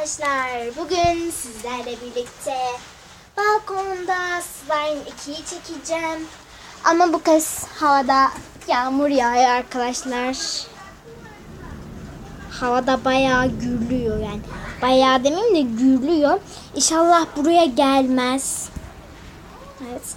arkadaşlar, bugün sizlerle birlikte balkonda slime 2'yi çekeceğim. Ama bu kez havada yağmur yağıyor arkadaşlar. Havada bayağı gürlüyor yani. Bayağı demeyeyim de gürlüyor. İnşallah buraya gelmez. Evet.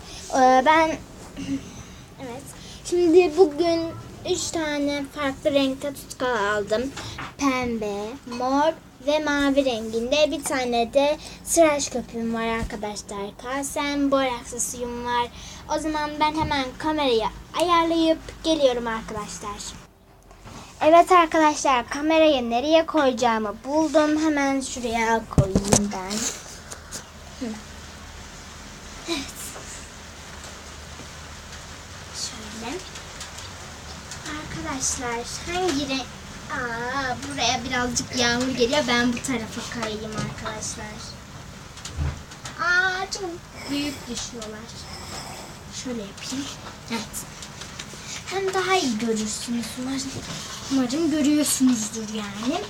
Evet. Şimdi bugün 3 tane farklı renkte tutkal aldım. Pembe, mor ve mavi renginde. Bir tane de tıraş köpüğüm var arkadaşlar. Kalsem boraksı suyum var. O zaman ben hemen kamerayı ayarlayıp geliyorum arkadaşlar. Evet arkadaşlar, kamerayı nereye koyacağımı buldum. Hemen şuraya koyayım ben. Evet. Şöyle. Arkadaşlar hangi renk... buraya birazcık yağmur geliyor. Ben bu tarafa kayayım arkadaşlar. Çok büyük düşüyorlar. Şöyle yapayım. Evet. Hem daha iyi görürsünüz. Umarım görüyorsunuzdur yani.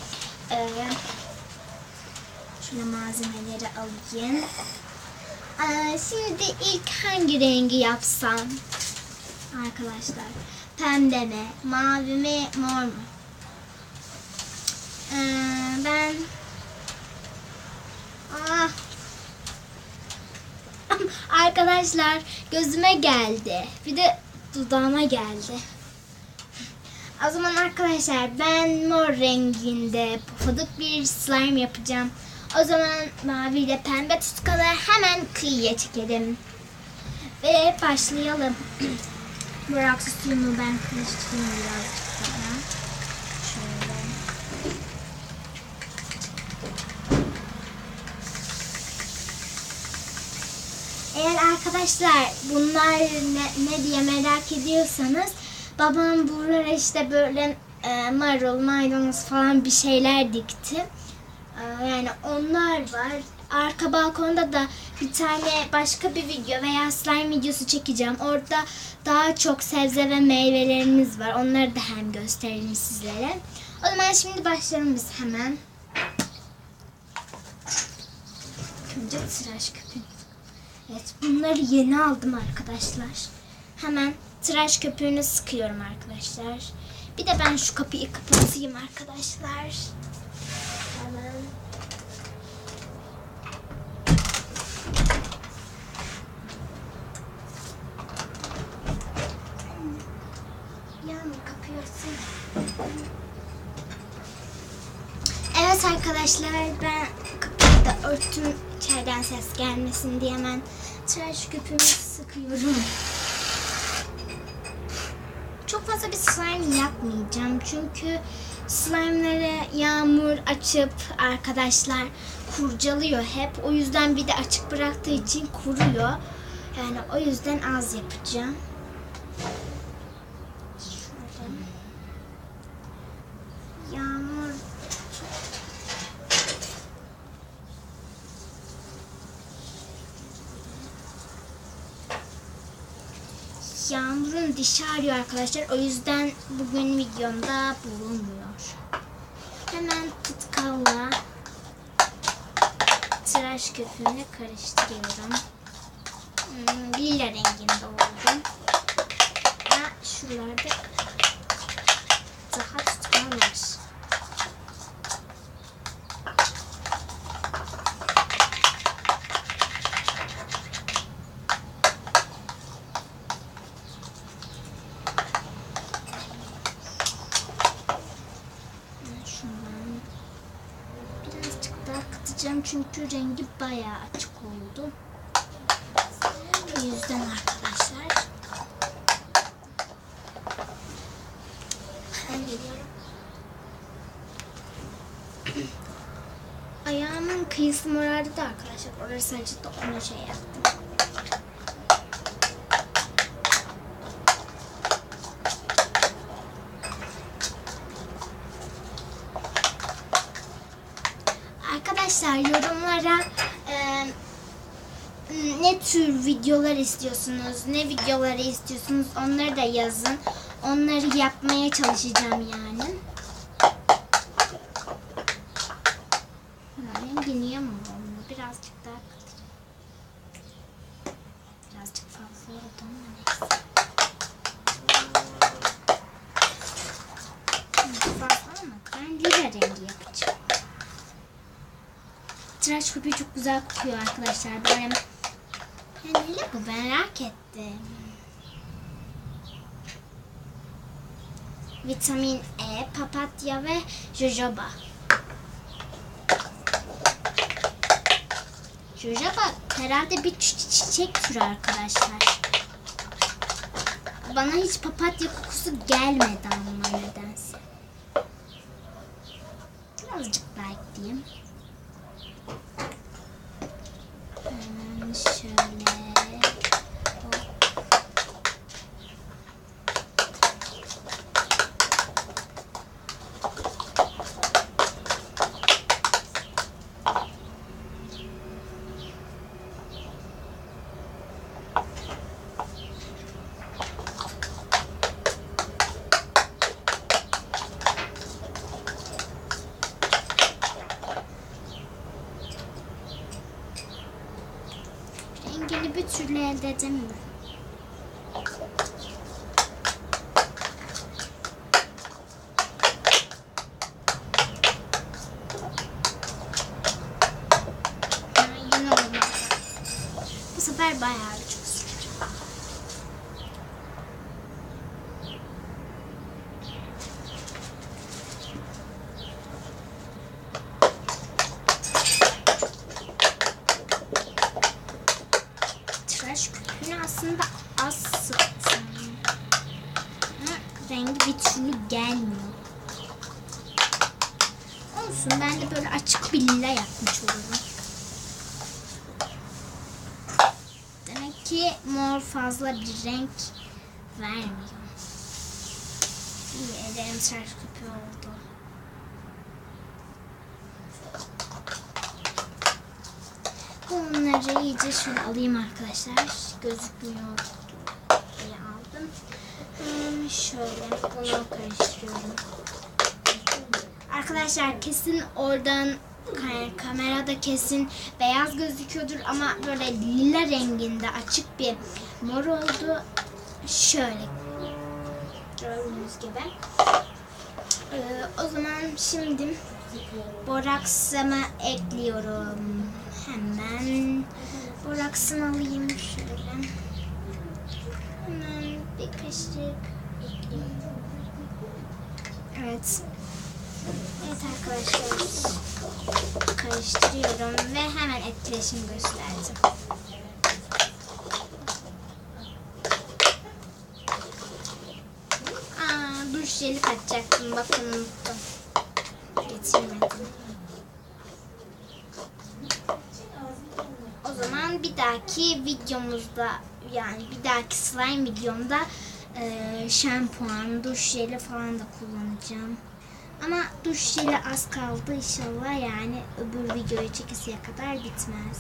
Şöyle malzemeleri alayım. Şimdi ilk hangi rengi yapsam? Arkadaşlar. Pembe mi? Mavi mi? Mor mu? Ben... Arkadaşlar gözüme geldi. Bir de dudağıma geldi. O zaman arkadaşlar ben mor renginde pofuduk bir slime yapacağım. O zaman mavi ile pembe tutkalı hemen kıyıya çekelim. Ve başlayalım. Boraksı suyumu ben karıştırayım birazcık daha. Şöyle. Eğer arkadaşlar bunlar ne diye merak ediyorsanız, babam buralara işte böyle marul, maydanoz falan bir şeyler dikti. Yani onlar var. Arka balkonda da bir tane başka bir video veya slime videosu çekeceğim. Orada daha çok sebze ve meyvelerimiz var. Onları da hem gösteririm sizlere. O zaman şimdi başlayalım biz hemen. Önce tıraş köpüğü. Evet, bunları yeni aldım arkadaşlar. Hemen tıraş köpüğünü sıkıyorum arkadaşlar. Bir de ben şu kapıyı kapatayım arkadaşlar. Hemen. Yağmur kapıyorsun. Evet arkadaşlar, ben kapıyı da örttüm içeriden ses gelmesin diye. Hemen tıraş köpüğümü sıkıyorum. Çok fazla bir slime yapmayacağım çünkü slime'ları yağmur açıp arkadaşlar kurcalıyor hep. O yüzden bir de açık bıraktığı için kuruyor. Yani o yüzden az yapacağım. Şöyle. Yağmurun dişi ağrıyor arkadaşlar. O yüzden bugün videomda bulunmuyor. Hemen tutkalla tıraş köpüğünü karıştırıyorum. Lila renginde oldu. Şuralarda daha tutkal var. Çünkü rengi bayağı açık oldu. O yüzden arkadaşlar. Ben geliyorum. Ayağımın kıyısı morardı da arkadaşlar. Orası acıdı, ona şey yaptım. Arkadaşlar yorumlara ne tür videolar istiyorsunuz, ne videoları istiyorsunuz onları da yazın. Onları yapmaya çalışacağım yani. birazcık daha katacağım. Birazcık fazla oldu ama neyse. Fazla ama ben lila rengi yapacağım. Tıraş köpüğü çok güzel kokuyor arkadaşlar. Böyle yani ne bu, merak ettim. Vitamin E, papatya ve jojoba. Jojoba herhalde bir çiçek türü arkadaşlar. Bana hiç papatya kokusu gelmedi ama nedense. Birazcık daha ekleyeyim. Şöyle. Rengini bir türlü elde edemiyorum. Yine olmadı. Bu sefer bayağı çok sıkıcı. Tıraş köpüğünü aslında az sıktım. Rengi bir türlü gelmiyor. Olsun, ben de böyle açık bir lila yapmış olurum. Demek ki mor fazla bir renk vermiyor. İyi, ellerim tıraş köpüğü oldu. Bunları iyice şöyle alayım arkadaşlar. Gözükmüyor diye aldım. Şöyle bunu karıştırıyorum. Arkadaşlar kesin oradan kamerada kesin beyaz gözüküyordur ama böyle lila renginde açık bir mor oldu. Şöyle gördüğünüz gibi. O zaman şimdi boraksımı ekliyorum. Hemen boraksımı alayım şöyle. Hemen bir kaşık ekleyeyim. Evet. Evet arkadaşlar, karıştırıyorum ve hemen etkileşim göstereceğim. Duş jeli katacaktım, bakın unuttum. Getirmedim. O zaman bir dahaki videomuzda, yani bir dahaki slime videomda şampuan, duş jeli falan da kullanacağım. Ama duş jeli az kaldı inşallah, yani öbür videoyu çekesiye kadar gitmez.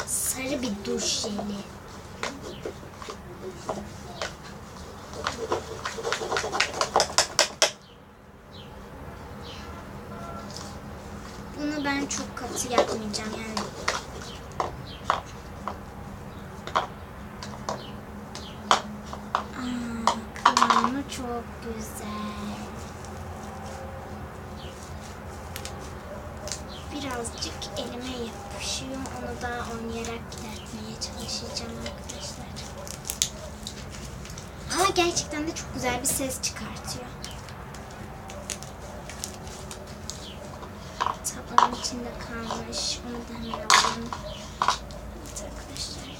Sarı bir duş jeli. Bunu ben çok katı yapmayacağım yani. Kıvamı çok güzel. Birazcık elime yapışıyor. Onu da oynayarak gidertmeye çalışacağım arkadaşlar. Ama gerçekten de çok güzel bir ses çıkartıyor. Tabağın içinde kalmış. Onu da hemen alayım. Evet arkadaşlar.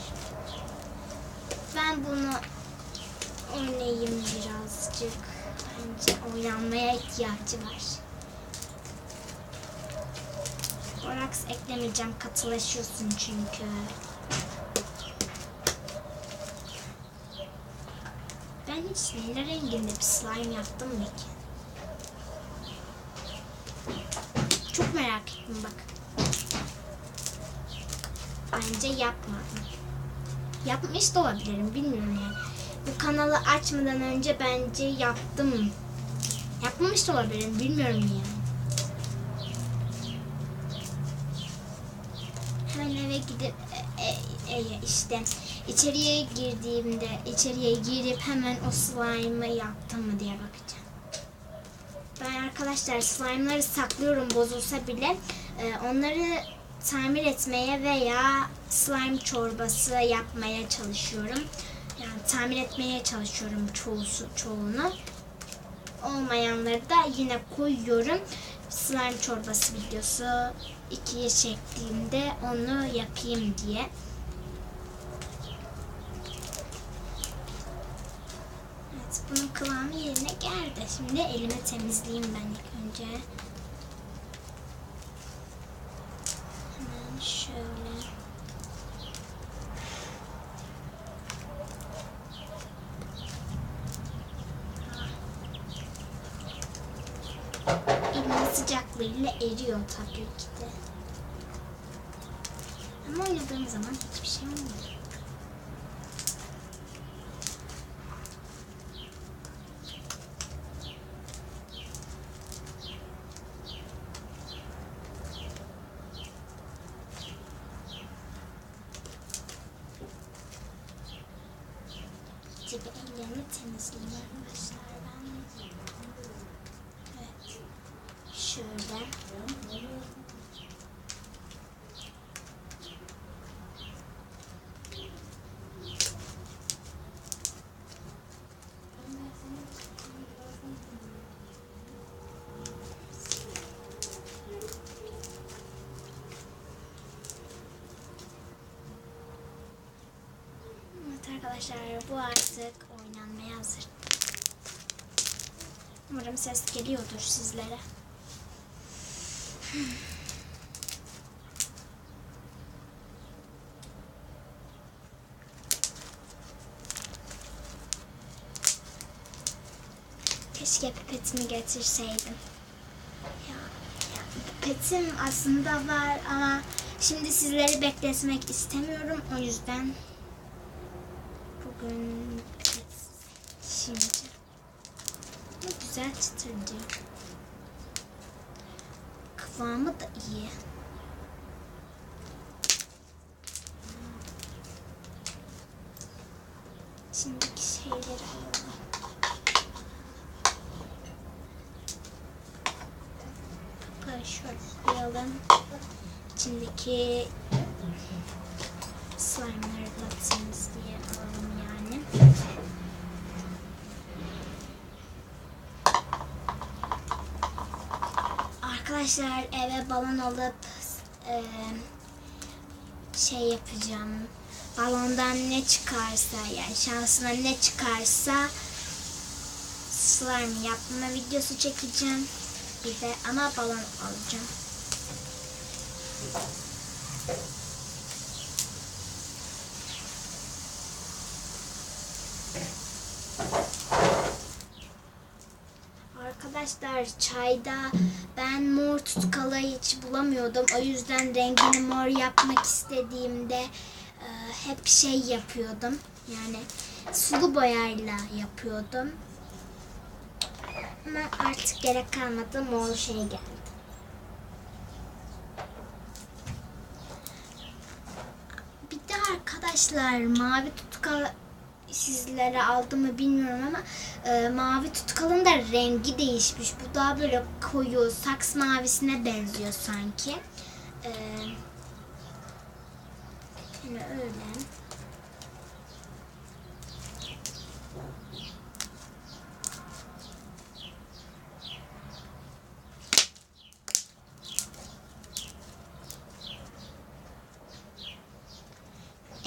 Ben bunu oynayayım birazcık. Bence oynanmaya ihtiyacı var. Boraks eklemeyeceğim. Katılaşıyorsun çünkü. Ben hiç lila renginde bir slime yaptım mı ki? Çok merak ettim bak. Bence yapmadım. Yapmış da olabilirim, bilmiyorum yani. Bu kanalı açmadan önce bence yaptım. Yapmamış da olabilirim, bilmiyorum yani. ben eve gidip işte içeriye girip hemen o slime'ı yaptım mı diye bakacağım. Ben arkadaşlar slime'ları saklıyorum bozulsa bile. Onları tamir etmeye veya slime çorbası yapmaya çalışıyorum. Yani tamir etmeye çalışıyorum çoğunu. Olmayanları da yine koyuyorum. Slime çorbası videosu 2'ye çektiğimde onu yapayım diye. Evet, bunun kıvamı yerine geldi. Şimdi elimi temizleyeyim ben ilk önce. Hemen şöyle. Elimin sıcaklığıyla eriyor tabii ki de. Ama oynadığım zaman hiçbir şey olmuyor. Gibi ellerimi temizleyeyim arkadaşlar ben. Evet. Şöyle. Evet arkadaşlar, bu artık oynanmaya hazır. Umarım ses geliyordur sizlere. Keşke pipetimi getirseydim. Ya, pipetim aslında var ama şimdi sizleri bekletmek istemiyorum. O yüzden bugün pipet şimdi. Güzel çıtırdı. Kıvamı da iyi. Şimdiki şeyleri alalım. Şöyle koyalım. İçindeki slime'ları platiniz diye alalım yani. Arkadaşlar eve balon alıp şey yapacağım. Balondan ne çıkarsa, yani şansına ne çıkarsa slime yapma videosu çekeceğim. Bir de ama balon alacağım. Arkadaşlar çayda ben mor tutkalı hiç bulamıyordum. O yüzden rengini mor yapmak istediğimde hep şey yapıyordum. Yani sulu boyayla yapıyordum. Ama artık gerek kalmadı. Mor şey geldi. Bir de arkadaşlar mavi tutkal sizlere aldım mı bilmiyorum ama mavi tutkalın da rengi değişmiş. Bu daha böyle koyu saks mavisine benziyor sanki. Yani öyle.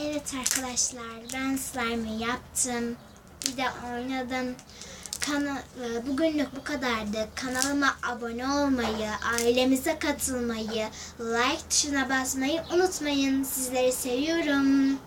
Evet arkadaşlar, ben slime'ı yaptım. Bir de oynadım. Bugünlük bu kadardı. Kanalıma abone olmayı, ailemize katılmayı, like tuşuna basmayı unutmayın. Sizleri seviyorum.